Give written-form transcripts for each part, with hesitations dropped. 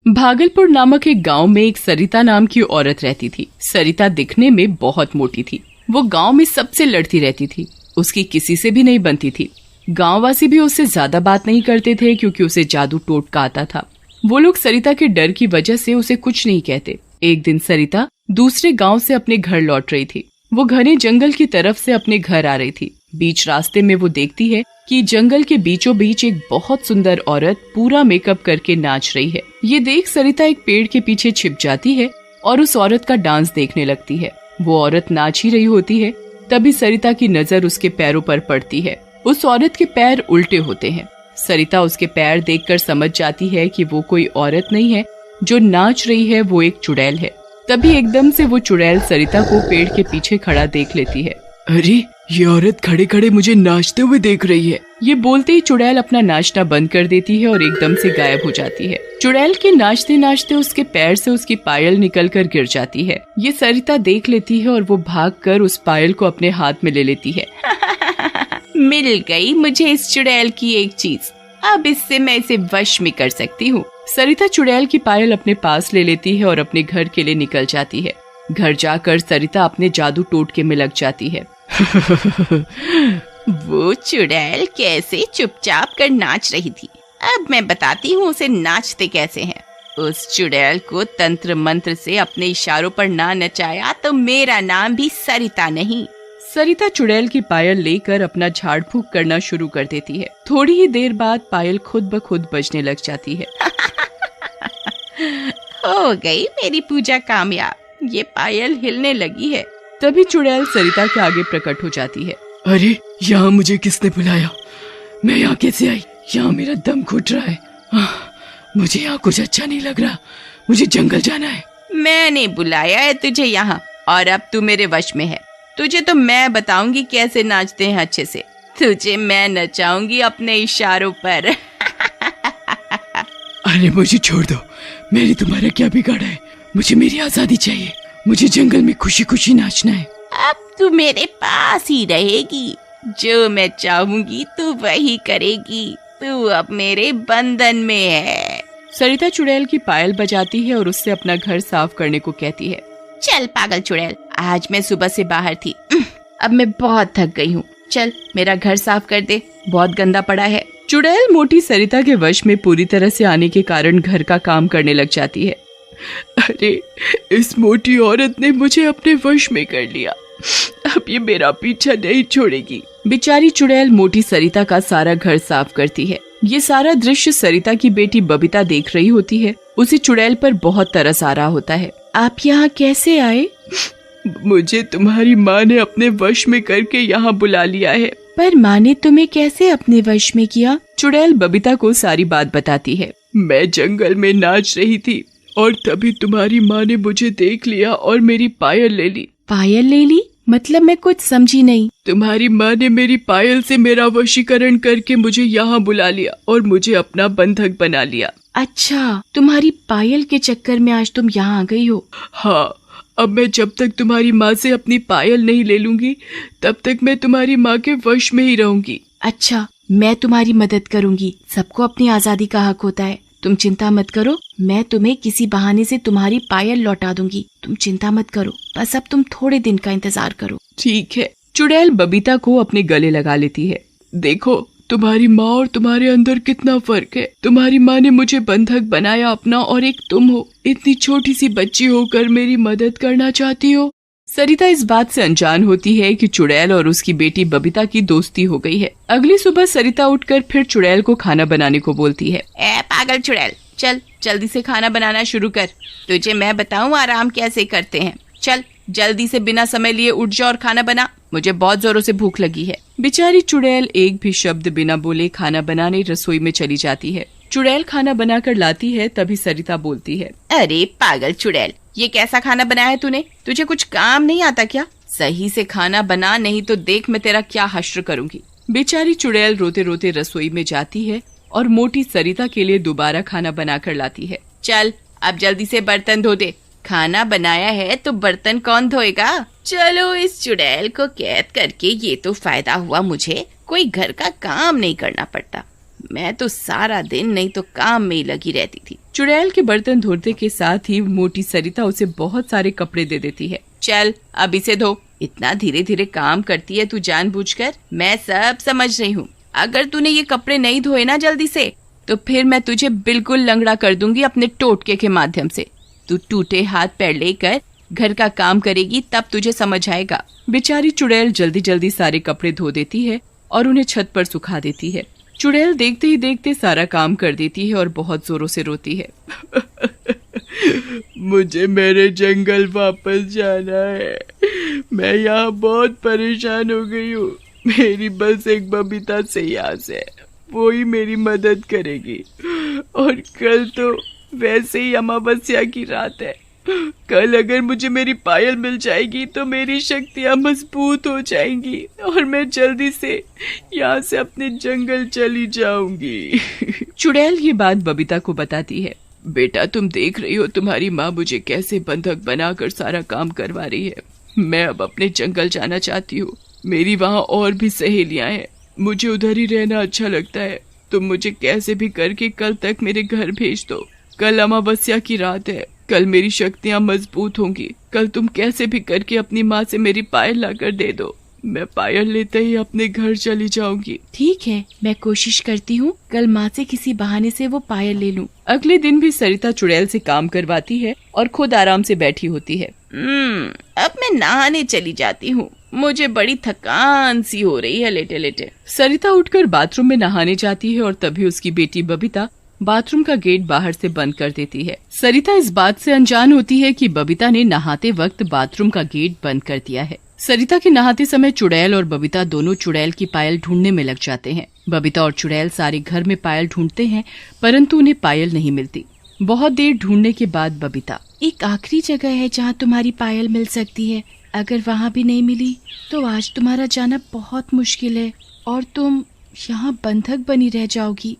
भागलपुर नामक एक गांव में एक सरिता नाम की औरत रहती थी। सरिता दिखने में बहुत मोटी थी। वो गांव में सबसे लड़ती रहती थी। उसकी किसी से भी नहीं बनती थी। गांववासी भी उससे ज्यादा बात नहीं करते थे क्योंकि उसे जादू टोटका आता था। वो लोग सरिता के डर की वजह से उसे कुछ नहीं कहते। एक दिन सरिता दूसरे गांव से अपने घर लौट रही थी। वो घने जंगल की तरफ से अपने घर आ रही थी। बीच रास्ते में वो देखती है कि जंगल के बीचों बीच एक बहुत सुंदर औरत पूरा मेकअप करके नाच रही है। ये देख सरिता एक पेड़ के पीछे छिप जाती है और उस औरत का डांस देखने लगती है। वो औरत नाच ही रही होती है, तभी सरिता की नजर उसके पैरों पर पड़ती है। उस औरत के पैर उल्टे होते हैं। सरिता उसके पैर देखकर समझ जाती है कि वो कोई औरत नहीं है जो नाच रही है, वो एक चुड़ैल है। तभी एकदम से वो चुड़ैल सरिता को पेड़ के पीछे खड़ा देख लेती है। अरे, ये औरत खड़े खड़े मुझे नाचते हुए देख रही है। ये बोलते ही चुड़ैल अपना नाचना बंद कर देती है और एकदम से गायब हो जाती है। चुड़ैल के नाचते नाचते उसके पैर से उसकी पायल निकलकर गिर जाती है। ये सरिता देख लेती है और वो भागकर उस पायल को अपने हाथ में ले लेती है। मिल गई मुझे इस चुड़ैल की एक चीज, अब इससे मैं इसे वश में कर सकती हूँ। सरिता चुड़ैल की पायल अपने पास ले लेती है और अपने घर के लिए निकल जाती है। घर जाकर सरिता अपने जादू टोटके में लग जाती है। वो चुड़ैल कैसे चुपचाप कर नाच रही थी, अब मैं बताती हूँ उसे नाचते कैसे हैं। उस चुड़ैल को तंत्र मंत्र से अपने इशारों पर ना नचाया तो मेरा नाम भी सरिता नहीं। सरिता चुड़ैल की पायल लेकर अपना झाड़ फूक करना शुरू कर देती है। थोड़ी ही देर बाद पायल खुद ब खुद बजने लग जाती है। हो गई मेरी पूजा कामयाब, ये पायल हिलने लगी है। तभी चुड़ैल सरिता के आगे प्रकट हो जाती है। अरे, यहाँ मुझे किसने बुलाया? मैं यहाँ कैसे आई? यहाँ मेरा दम घुट रहा है। मुझे यहाँ कुछ अच्छा नहीं लग रहा। मुझे जंगल जाना है। मैंने बुलाया है तुझे यहाँ और अब तू मेरे वश में है। तुझे तो मैं बताऊंगी कैसे नाचते हैं अच्छे से। तुझे मैं नचाऊंगी अपने इशारों पर। अरे मुझे छोड़ दो, मेरी तुम्हारा क्या बिगाड़ा है? मुझे मेरी आजादी चाहिए। मुझे जंगल में खुशी खुशी नाचना है। अब तू मेरे पास ही रहेगी, जो मैं चाहूंगी तू वही करेगी। तू अब मेरे बंधन में है। सरिता चुड़ैल की पायल बजाती है और उससे अपना घर साफ करने को कहती है। चल पागल चुड़ैल, आज मैं सुबह से बाहर थी, अब मैं बहुत थक गई हूँ। चल मेरा घर साफ कर दे, बहुत गंदा पड़ा है। चुड़ैल मोटी सरिता के वश में पूरी तरह से आने के कारण घर का काम करने लग जाती है। अरे, इस मोटी औरत ने मुझे अपने वश में कर लिया, अब ये मेरा पीछा नहीं छोड़ेगी। बेचारी चुड़ैल मोटी सरिता का सारा घर साफ करती है। ये सारा दृश्य सरिता की बेटी बबीता देख रही होती है। उसे चुड़ैल पर बहुत तरस आ रहा होता है। आप यहाँ कैसे आए? मुझे तुम्हारी माँ ने अपने वश में करके यहाँ बुला लिया है। पर माँ ने तुम्हें कैसे अपने वश में किया? चुड़ैल बबीता को सारी बात बताती है। मैं जंगल में नाच रही थी और तभी तुम्हारी माँ ने मुझे देख लिया और मेरी पायल ले ली। पायल ले ली? मतलब मैं कुछ समझी नहीं। तुम्हारी माँ ने मेरी पायल से मेरा वशीकरण करके मुझे यहाँ बुला लिया और मुझे अपना बंधक बना लिया। अच्छा, तुम्हारी पायल के चक्कर में आज तुम यहाँ आ गई हो? हाँ, अब मैं जब तक तुम्हारी माँ से अपनी पायल नहीं ले लूंगी तब तक मैं तुम्हारी माँ के वश में ही रहूंगी। अच्छा, मैं तुम्हारी मदद करूंगी। सबको अपनी आजादी का हक होता है। तुम चिंता मत करो, मैं तुम्हें किसी बहाने से तुम्हारी पायल लौटा दूंगी। तुम चिंता मत करो, बस अब तुम थोड़े दिन का इंतजार करो। ठीक है। चुड़ैल बबीता को अपने गले लगा लेती है। देखो, तुम्हारी माँ और तुम्हारे अंदर कितना फर्क है। तुम्हारी माँ ने मुझे बंधक बनाया अपना और एक तुम हो, इतनी छोटी सी बच्ची होकर मेरी मदद करना चाहती हो। सरिता इस बात से अनजान होती है कि चुड़ैल और उसकी बेटी बबीता की दोस्ती हो गई है। अगली सुबह सरिता उठकर फिर चुड़ैल को खाना बनाने को बोलती है। ए पागल चुड़ैल, चल जल्दी से खाना बनाना शुरू कर। तुझे मैं बताऊं आराम कैसे करते हैं। चल जल्दी से बिना समय लिए उठ जा और खाना बना, मुझे बहुत जोरों से भूख लगी है। बेचारी चुड़ैल एक भी शब्द बिना बोले खाना बनाने रसोई में चली जाती है। चुड़ैल खाना बनाकर लाती है, तभी सरिता बोलती है। अरे पागल चुड़ैल, ये कैसा खाना बनाया है तूने? तुझे कुछ काम नहीं आता क्या? सही से खाना बना, नहीं तो देख मैं तेरा क्या हश्र करूंगी। बेचारी चुड़ैल रोते रोते रसोई में जाती है और मोटी सरिता के लिए दोबारा खाना बनाकर लाती है। चल अब जल्दी से बर्तन धो दे, खाना बनाया है तो बर्तन कौन धोएगा? चलो इस चुड़ैल को कैद करके ये तो फायदा हुआ, मुझे कोई घर का काम नहीं करना पड़ता। मैं तो सारा दिन नहीं तो काम में ही लगी रहती थी। चुड़ैल के बर्तन धोते के साथ ही मोटी सरिता उसे बहुत सारे कपड़े दे देती है। चल अब इसे धो। इतना धीरे धीरे काम करती है तू जानबूझकर। मैं सब समझ रही हूँ। अगर तूने ये कपड़े नहीं धोए ना जल्दी से तो फिर मैं तुझे बिल्कुल लंगड़ा कर दूंगी अपने टोटके के माध्यम से। तू टूटे हाथ पैर लेकर घर का काम करेगी तब तुझे समझ आएगा। बेचारी चुड़ैल जल्दी जल्दी सारे कपड़े धो देती है और उन्हें छत पर सुखा देती है। चुड़ैल देखते ही देखते सारा काम कर देती है और बहुत जोरों से रोती है। मुझे मेरे जंगल वापस जाना है। मैं यहाँ बहुत परेशान हो गई हूँ। मेरी बस एक बबीता से आस है, वो ही मेरी मदद करेगी। और कल तो वैसे ही अमावस्या की रात है। कल अगर मुझे मेरी पायल मिल जाएगी तो मेरी शक्तियाँ मजबूत हो जाएंगी और मैं जल्दी से यहाँ से अपने जंगल चली जाऊंगी। चुड़ैल ये बात बबीता को बताती है। बेटा तुम देख रही हो तुम्हारी माँ मुझे कैसे बंधक बनाकर सारा काम करवा रही है। मैं अब अपने जंगल जाना चाहती हूँ। मेरी वहाँ और भी सहेलियाँ हैं, मुझे उधर ही रहना अच्छा लगता है। तुम मुझे कैसे भी करके कल तक मेरे घर भेज दो। कल अमावस्या की रात है, कल मेरी शक्तियाँ मजबूत होंगी। कल तुम कैसे भी करके अपनी माँ से मेरी पायल लाकर दे दो। मैं पायल लेते ही अपने घर चली जाऊंगी। ठीक है, मैं कोशिश करती हूँ कल माँ से किसी बहाने से वो पायल ले लूँ। अगले दिन भी सरिता चुड़ैल से काम करवाती है और खुद आराम से बैठी होती है। अब मैं नहाने चली जाती हूँ। मुझे बड़ी थकान सी हो रही है लेटे लेटे। सरिता उठकर बाथरूम में नहाने जाती है और तभी उसकी बेटी बबीता बाथरूम का गेट बाहर से बंद कर देती है। सरिता इस बात से अनजान होती है कि बबीता ने नहाते वक्त बाथरूम का गेट बंद कर दिया है। सरिता के नहाते समय चुड़ैल और बबीता दोनों चुड़ैल की पायल ढूंढने में लग जाते हैं। बबीता और चुड़ैल सारे घर में पायल ढूंढते हैं परंतु उन्हें पायल नहीं मिलती। बहुत देर ढूंढने के बाद बबीता, एक आखिरी जगह है जहाँ तुम्हारी पायल मिल सकती है। अगर वहाँ भी नहीं मिली तो आज तुम्हारा जाना बहुत मुश्किल है और तुम यहाँ बंधक बनी रह जाओगी।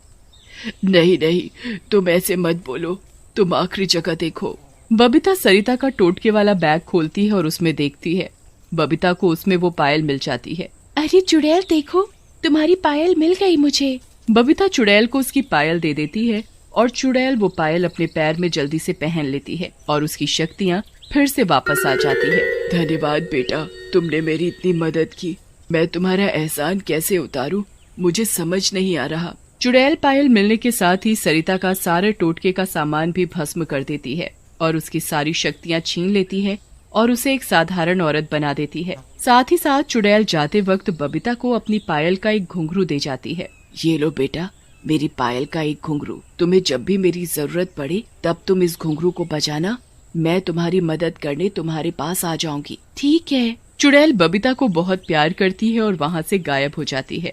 नहीं नहीं, तुम ऐसे मत बोलो, तुम आखिरी जगह देखो। बबीता सरिता का टोटके वाला बैग खोलती है और उसमें देखती है। बबीता को उसमें वो पायल मिल जाती है। अरे चुड़ैल देखो, तुम्हारी पायल मिल गई मुझे। बबीता चुड़ैल को उसकी पायल दे देती है और चुड़ैल वो पायल अपने पैर में जल्दी से पहन लेती है और उसकी शक्तियाँ फिर से वापस आ जाती है। धन्यवाद बेटा, तुमने मेरी इतनी मदद की। मैं तुम्हारा एहसान कैसे उतारूं, मुझे समझ नहीं आ रहा। चुड़ैल पायल मिलने के साथ ही सरिता का सारे टोटके का सामान भी भस्म कर देती है और उसकी सारी शक्तियाँ छीन लेती है और उसे एक साधारण औरत बना देती है। साथ ही साथ चुड़ैल जाते वक्त बबीता को अपनी पायल का एक घुंघरू दे जाती है। ये लो बेटा, मेरी पायल का एक घुंघरू। तुम्हें जब भी मेरी जरूरत पड़े तब तुम इस घुंघरू को बजाना। मैं तुम्हारी मदद करने तुम्हारे पास आ जाऊंगी। ठीक है। चुड़ैल बबीता को बहुत प्यार करती है और वहाँ से गायब हो जाती है।